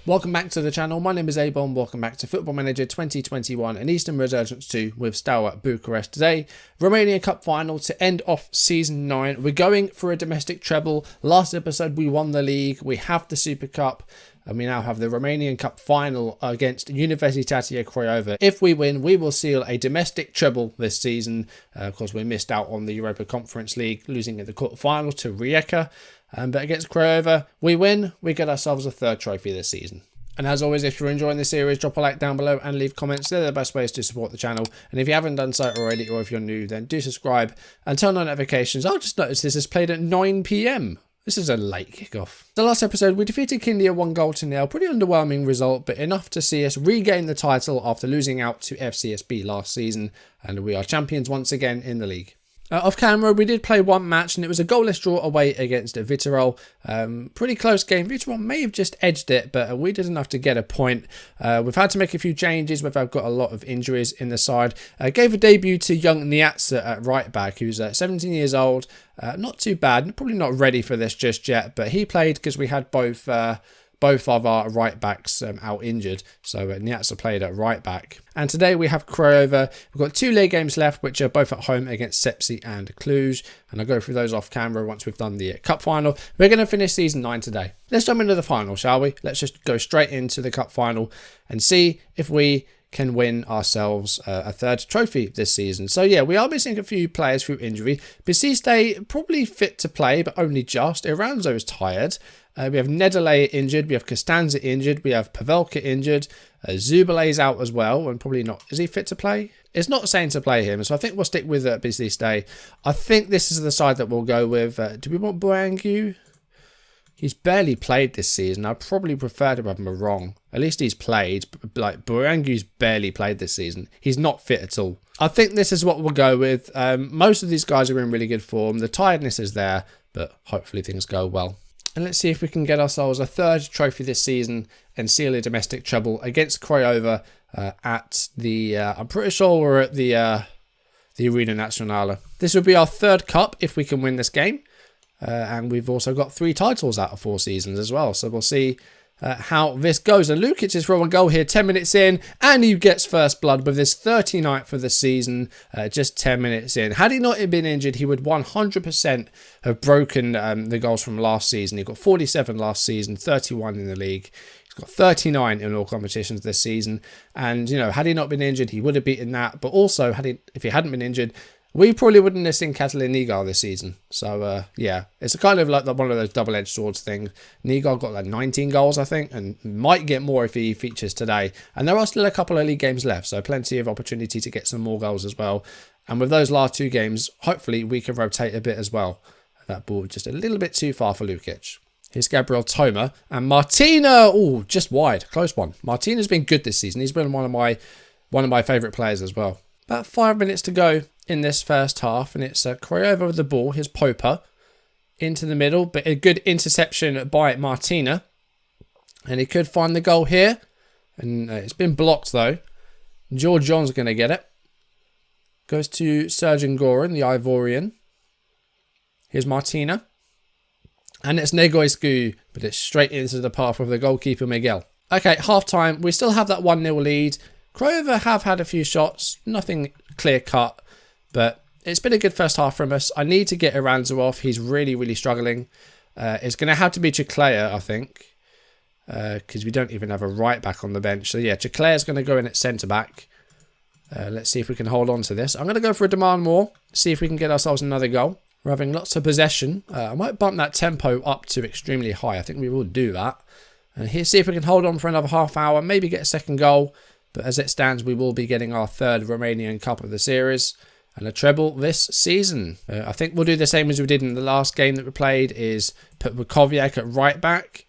Welcome back to the channel. My name is a-bomb. Welcome back to Football Manager 2021 and Eastern Resurgence 2 with Steaua Bucharest. Today, Romanian Cup final to end off Season 9. We're going for a domestic treble. Last episode we won the league. We have the Super Cup. And we now have the Romanian Cup final against Universitatea Craiova. If we win, we will seal a domestic treble this season. Of course, we missed out on the Europa Conference League, losing in the quarterfinals to Rijeka. But against Craiova, we win. We get ourselves a third trophy this season. And as always, if you're enjoying this series, drop a like down below and leave comments. They're the best ways to support the channel. And if you haven't done so already, or if you're new, then do subscribe and turn on notifications. I just noticed this is played at 9 PM. This is a late kickoff. The last episode, we defeated Kindia 1-0. Pretty underwhelming result, but enough to see us regain the title after losing out to FCSB last season. And we are champions once again in the league. Off camera, we did play one match and it was a goalless draw away against Treble. Pretty close game. Treble may have just edged it, but we did enough to get a point. We've had to make a few changes. We've got a lot of injuries in the side. Gave a debut to young Niatsa at right back, who's 17 years old. Not too bad. Probably not ready for this just yet, but he played because we had both of our right backs out injured, so Niatsa played at right back. And today we have Craiova. We've got 2 league games left, which are both at home against CSA and Cluj, and I'll go through those off camera once we've done the cup final. We're going to finish season 9 today. Let's jump into the final, shall we? Let's just go straight into the cup final and see if we can win ourselves a third trophy this season. So yeah, we are missing a few players through injury. Baptiste probably fit to play, but only just. Iranzo is tired. We have Nedele injured, we have Costanza injured, we have Pavelka injured, Zubale's out as well, and probably not. Is he fit to play? It's not saying to play him, so I think we'll stick with Baptiste. I think this is the side that we'll go with. Do we want Boangu? He's barely played this season. I probably prefer to have Marong. At least he's played. Like, Boangu's barely played this season. He's not fit at all. I think this is what we'll go with. Most of these guys are in really good form. The tiredness is there, but hopefully things go well. And let's see if we can get ourselves a third trophy this season and seal a domestic treble against Craiova at the... I'm pretty sure we're at the Arena Națională. This will be our third cup if we can win this game. And we've also got 3 titles out of 4 seasons as well. So we'll see how this goes. And Lukic is from a goal here 10 minutes in, and he gets first blood with his 39th for the season just 10 minutes in. Had he not been injured, he would 100% have broken the goals from last season. He got 47 last season, 31 in the league. He's got 39 in all competitions this season. And, you know, had he not been injured, he would have beaten that. But also, if he hadn't been injured, we probably wouldn't have seen Catalin Liga this season. So, yeah, it's kind of like one of those double-edged swords things. Liga got like 19 goals, I think, and might get more if he features today. And there are still a couple of league games left, so plenty of opportunity to get some more goals as well. And with those last 2 games, hopefully we can rotate a bit as well. That ball just a little bit too far for Lukic. Here's Gabriel Toma and Martina. Oh, just wide. Close one. Martina's been good this season. He's been one of my favourite players as well. About 5 minutes to go in this first half, and it's Craiova with the ball. Here's Popa into the middle, but a good interception by Martina, and he could find the goal here, and it's been blocked though. George John's going to get it. Goes to Sergeant Goran, the Ivorian. Here's Martina, and it's Negoescu, but it's straight into the path of the goalkeeper Miguel. Okay, half time. We still have that 1-0 lead. Craiova have had a few shots, nothing clear cut, but it's been a good first half from us. I need to get Iranzo off. He's really, really struggling. It's going to have to be Chiclea, I think, because we don't even have a right back on the bench. So yeah, Chiclea's going to go in at centre back. Let's see if we can hold on to this. I'm going to go for a demand more, see if we can get ourselves another goal. We're having lots of possession. I might bump that tempo up to extremely high. I think we will do that. And here, see if we can hold on for another half hour, maybe get a second goal. But as it stands, we will be getting our 3rd Romanian Cup of the series and a treble this season. I think we'll do the same as we did in the last game that we played, is put Vukovic at right back,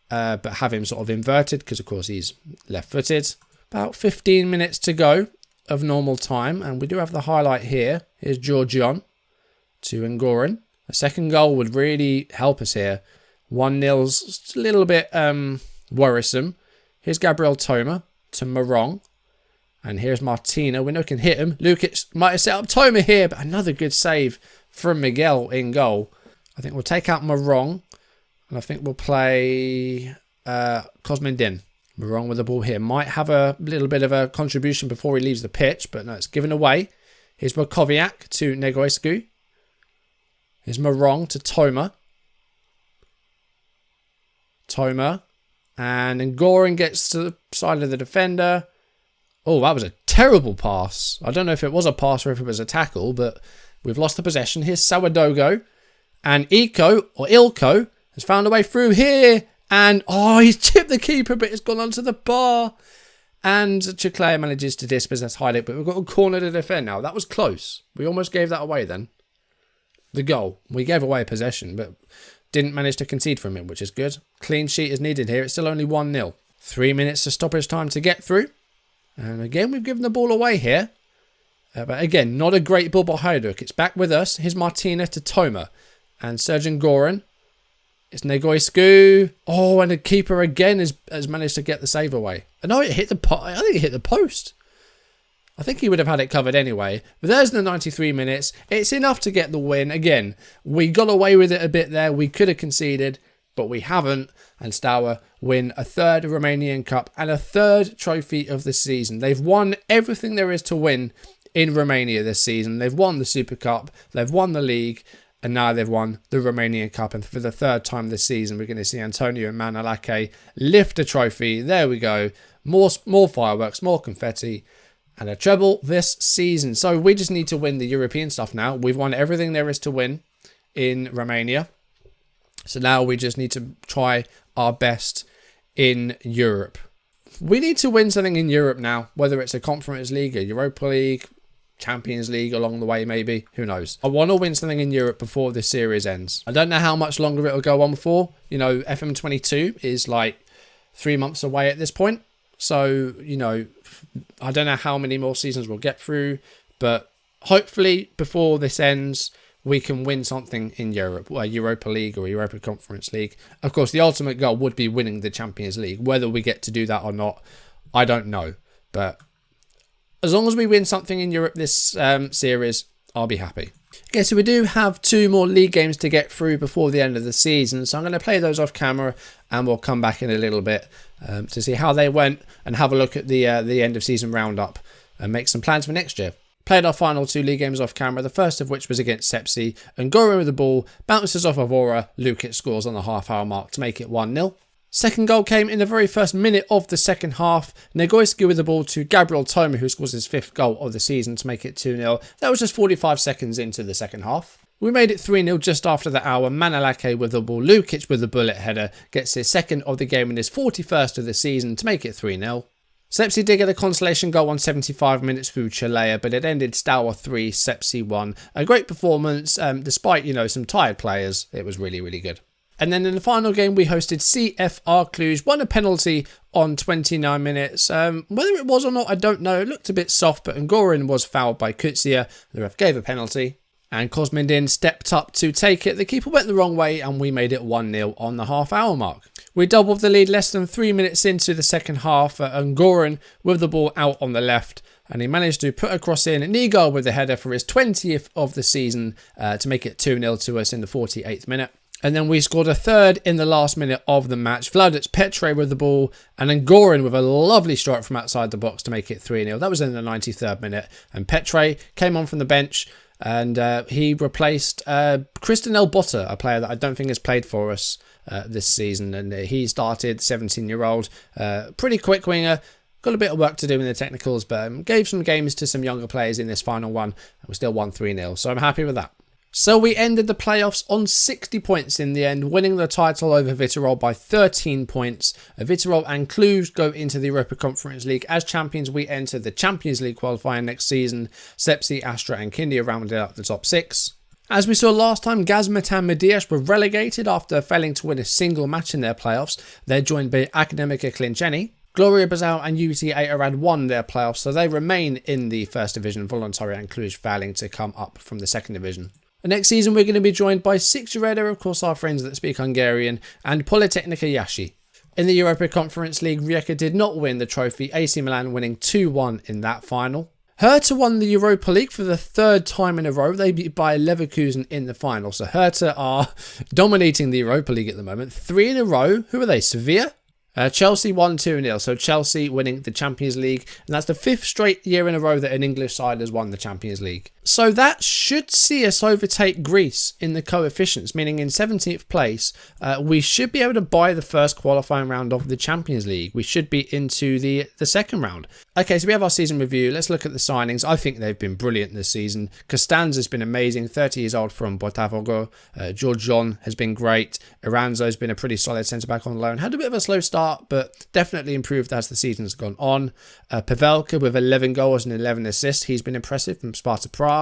but have him sort of inverted because, of course, he's left-footed. About 15 minutes to go of normal time, and we do have the highlight here. Here's Georgion to Ngoran. A second goal would really help us here. 1-0's a little bit worrisome. Here's Gabriel Toma to Marong. And here's Martina. We know can hit him. Lukic might have set up Toma here, but another good save from Miguel in goal. I think we'll take out Marong. And I think we'll play Kosmindin. We're wrong with the ball here. Might have a little bit of a contribution before he leaves the pitch, but no, it's given away. Here's Mokoviak to Negoescu. Here's Morong to Toma. And then Goran gets to the side of the defender. Oh, that was a terrible pass. I don't know if it was a pass or if it was a tackle, but we've lost the possession. Here's Sawadogo. And Ilko has found a way through here. And, he's chipped the keeper, but it's gone onto the bar. And Chiclea manages to dispossess Heidik, but we've got a corner to defend now. That was close. We almost gave that away then. The goal. We gave away possession, but didn't manage to concede from it, which is good. Clean sheet is needed here. It's still only 1-0. 3 minutes to stoppage time to get through. And again, we've given the ball away here. But again, not a great ball by Hajduk. It's back with us. Here's Martina to Toma. And Sergeant Goran. It's Negoescu. Oh, and the keeper again has managed to get the save away. No, it hit I think it hit the post. I think he would have had it covered anyway. But there's the 93 minutes. It's enough to get the win. Again, we got away with it a bit there. We could have conceded, but we haven't. And Steaua win a third Romanian Cup and a third trophy of the season. They've won everything there is to win in Romania this season. They've won the Super Cup. They've won the league. And now they've won the Romanian Cup. And for the third time this season, we're going to see Antonio and Manalache lift a trophy. There we go. More fireworks, more confetti. And a treble this season. So we just need to win the European stuff now. We've won everything there is to win in Romania. So now we just need to try our best in Europe. We need to win something in Europe now. Whether it's a Conference League, a Europa League, Champions League along the way maybe. Who knows? I want to win something in Europe before this series ends. I don't know how much longer it'll go on for. You know, FM22 is like 3 months away at this point. So, you know, I don't know how many more seasons we'll get through, but hopefully before this ends, we can win something in Europe, a Europa League or Europa Conference League. Of course, the ultimate goal would be winning the Champions League. Whether we get to do that or not, I don't know. But as long as we win something in Europe this series, I'll be happy. Okay, so we do have 2 more league games to get through before the end of the season. So I'm going to play those off camera and we'll come back in a little bit to see how they went and have a look at the end of season roundup and make some plans for next year. Played our final 2 league games off camera, the first of which was against Sepsi. And Goran with the ball, bounces off of Aura, Lukic scores on the half-hour mark to make it 1-0. Second goal came in the very first minute of the second half. Negoescu with the ball to Gabriel Toma, who scores his 5th goal of the season to make it 2-0. That was just 45 seconds into the second half. We made it 3-0 just after the hour. Manalache with the ball. Lukic with the bullet header gets his 2nd of the game and his 41st of the season to make it 3-0. Sepsi did get a consolation goal on 75 minutes through Chilea, but it ended Steaua 3, Sepsi 1. A great performance, despite, you know, some tired players. It was really, really good. And then in the final game, we hosted CFR Cluj, won a penalty on 29 minutes. Whether it was or not, I don't know. It looked a bit soft, but Ngorin was fouled by Kutsia. The ref gave a penalty. And Kosmindin stepped up to take it. The keeper went the wrong way, and we made it 1-0 on the half-hour mark. We doubled the lead less than 3 minutes into the second half. Ngorin with the ball out on the left. And he managed to put a cross in. Nigar with the header for his 20th of the season to make it 2-0 to us in the 48th minute. And then we scored a 3rd in the last minute of the match. Vladic Petre with the ball. And then Goran with a lovely strike from outside the box to make it 3-0. That was in the 93rd minute. And Petre came on from the bench. And he replaced Kristen Elbotta, a player that I don't think has played for us this season. And he started, 17-year-old. Pretty quick winger. Got a bit of work to do in the technicals. But gave some games to some younger players in this final one. And we still won 3-0. So I'm happy with that. So we ended the playoffs on 60 points in the end, winning the title over Viitorul by 13 points. Viitorul and Cluj go into the Europa Conference League. As champions, we enter the Champions League qualifying next season. Sepsi, Astra and Kindia rounded out the top 6. As we saw last time, Gazmetan Mediaș were relegated after failing to win a single match in their playoffs. They're joined by Academica Clinceni. Gloria Bazau and UTA Arad won their playoffs, so they remain in the first division, Voluntari and Cluj failing to come up from the second division. Next season, we're going to be joined by Sixureda, of course, our friends that speak Hungarian, and Polytechnica Iași. In the Europa Conference League, Rijeka did not win the trophy, AC Milan winning 2-1 in that final. Hertha won the Europa League for the 3rd time in a row. They beat Bayer Leverkusen in the final. So Hertha are dominating the Europa League at the moment. 3 in a row. Who are they? Sevilla? Chelsea won 2-0, so Chelsea winning the Champions League, and that's the 5th straight year in a row that an English side has won the Champions League. So that should see us overtake Greece in the coefficients, meaning in 17th place, we should be able to buy the first qualifying round of the Champions League. We should be into the second round. Okay, so we have our season review. Let's look at the signings. I think they've been brilliant this season. Costanza's been amazing, 30 years old from Botafogo. George John has been great. Iranzo's been a pretty solid centre-back on loan. Had a bit of a slow start, but definitely improved as the season's gone on. Pavelka with 11 goals and 11 assists. He's been impressive from Sparta Prague.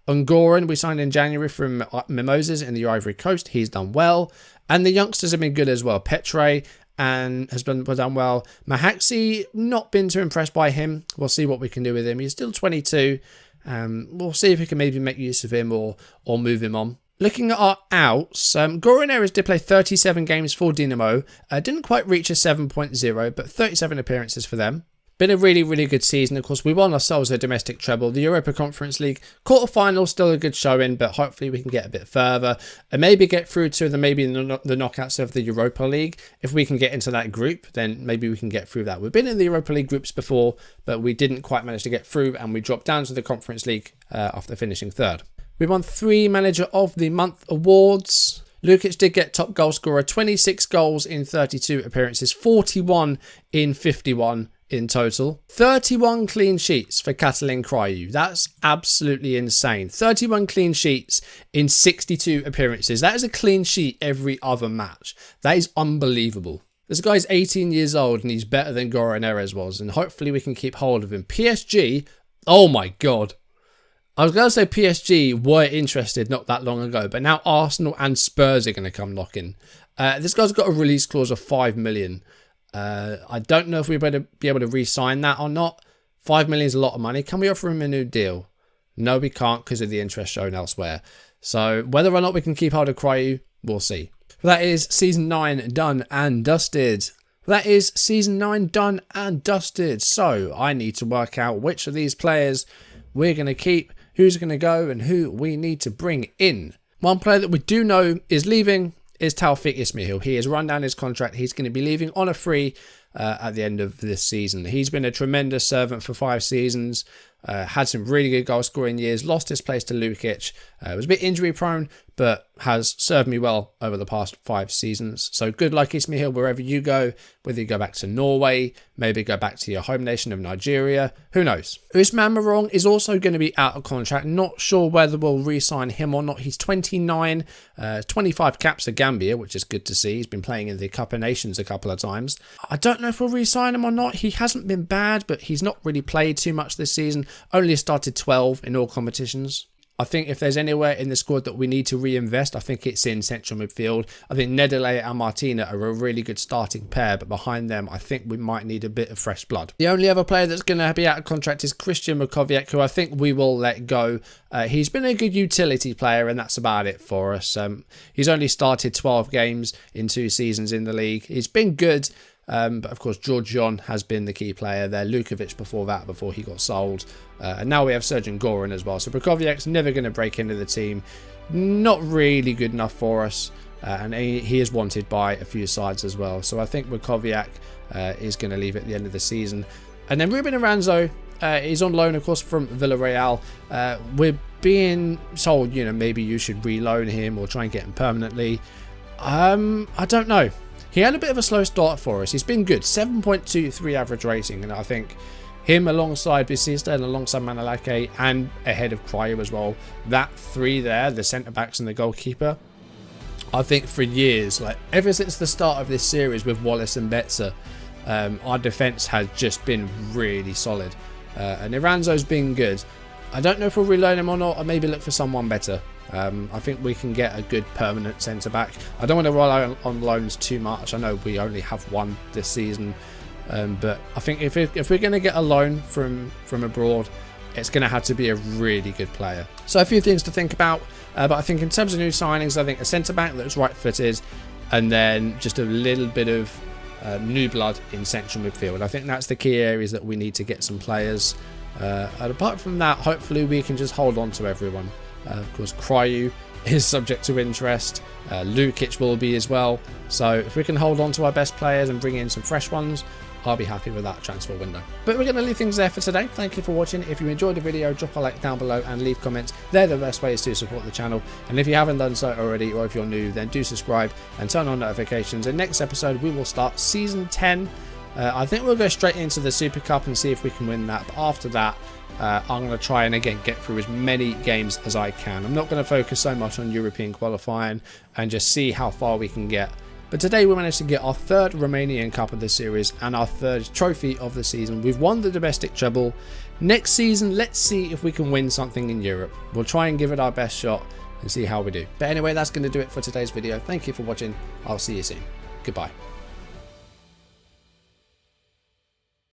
Ungoran, we signed in January from Mimosas in the Ivory Coast. He's done well. And the youngsters have been good as well. Petre and has done well. Mahaxi, not been too impressed by him. We'll see what we can do with him. He's still 22. We'll see if we can maybe make use of him or move him on. Looking at our outs, Goran Eric did play 37 games for Dinamo. Didn't quite reach a 7.0, but 37 appearances for them. Been a really, really good season. Of course, we won ourselves a domestic treble. The Europa Conference League quarterfinal, still a good showing, but hopefully we can get a bit further and maybe get through to the knockouts of the Europa League. If we can get into that group, then maybe we can get through that. We've been in the Europa League groups before, but we didn't quite manage to get through, and we dropped down to the Conference League after finishing 3rd. We won 3 Manager of the Month awards. Lukic did get top goal scorer, 26 goals in 32 appearances, 41 in 51 in total. 31 clean sheets for Catalin Craiu. That's absolutely insane. 31 clean sheets in 62 appearances. That is a clean sheet every other match. That is unbelievable. This guy's 18 years old and he's better than Goran Erez was, and hopefully we can keep hold of him. PSG, oh my God. I was going to say PSG were interested not that long ago, but now Arsenal and Spurs are going to come knocking. This guy's got a release clause of 5 million. I don't know if we're going to be able to re-sign that or not. 5 million is a lot of money. Can we offer him a new deal? No, we can't because of the interest shown elsewhere. So whether or not we can keep hold of Craiu, we'll see. That is Season 9 done and dusted. That is Season 9 done and dusted. So I need to work out which of these players we're going to keep, who's going to go, and who we need to bring in. One player that we do know is leaving is Taoufik Ismail. He has run down his contract. He's going to be leaving on a free at the end of this season. He's been a tremendous servant for 5 seasons. Had some really good goal scoring years. Lost his place to Lukic. Was a bit injury prone, but has served me well over the past 5 seasons. So good luck, Ismail, wherever you go. Whether you go back to Norway, maybe go back to your home nation of Nigeria. Who knows? Usman Marong is also going to be out of contract. Not sure whether we'll re-sign him or not. He's 29, 25 caps for Gambia, which is good to see. He's been playing in the Cup of Nations a couple of times. I don't know if we'll re-sign him or not. He hasn't been bad, but he's not really played too much this season. Only started 12 in all competitions. I think if there's anywhere in the squad that we need to reinvest, I think it's in central midfield. I think Nedele and Martina are a really good starting pair, but behind them, I think we might need a bit of fresh blood. The only other player that's going to be out of contract is Christian Mukoviec, who I think we will let go. He's been a good utility player, and that's about it for us. He's only started 12 games in 2 seasons in the league. He's been good. But of course, George John has been the key player there. Lukovic before that, before he got sold. And now we have Sergeant Goran as well. So Prokoviec's never going to break into the team. Not really good enough for us. And he is wanted by a few sides as well. So I think Prokoviec is going to leave at the end of the season. And then Ruben Aranzo is on loan, of course, from Villarreal. We're being told, you know, maybe you should reloan him or try and get him permanently. I don't know. He had a bit of a slow start for us. He's been good. 7.23 average rating. And I think him alongside Bicista and alongside Manalake and ahead of Craiu as well. That 3 there, the centre-backs and the goalkeeper. I think for years, like ever since the start of this series with Wallace and Betzer, our defence has just been really solid. And Iranzo's been good. I don't know if we'll reloan him or not, or maybe look for someone better. I think we can get a good permanent centre-back. I don't want to rely on loans too much. I know we only have 1 this season. But I think if we're going to get a loan from abroad, it's going to have to be a really good player. So a few things to think about. But I think in terms of new signings, I think a centre-back that's right-footed, and then just a little bit of new blood in central midfield. I think that's the key areas that we need to get some players. And apart from that, hopefully we can just hold on to everyone. Of course, Cryu is subject to interest. Lukic will be as well. So if we can hold on to our best players and bring in some fresh ones, I'll be happy with that transfer window. But we're going to leave things there for today. Thank you for watching. If you enjoyed the video, drop a like down below and leave comments. They're the best ways to support the channel. And if you haven't done so already, or if you're new, then do subscribe and turn on notifications. In next episode, we will start Season 10. I think we'll go straight into the Super Cup and see if we can win that. But after that, I'm going to try and again get through as many games as I can. I'm not going to focus so much on European qualifying and just see how far we can get. But today we managed to get our third Romanian Cup of the series and our third trophy of the season. We've won the domestic treble. Next season, let's see if we can win something in Europe. We'll try and give it our best shot and see how we do. But anyway, that's going to do it for today's video. Thank you for watching. I'll see you soon. Goodbye.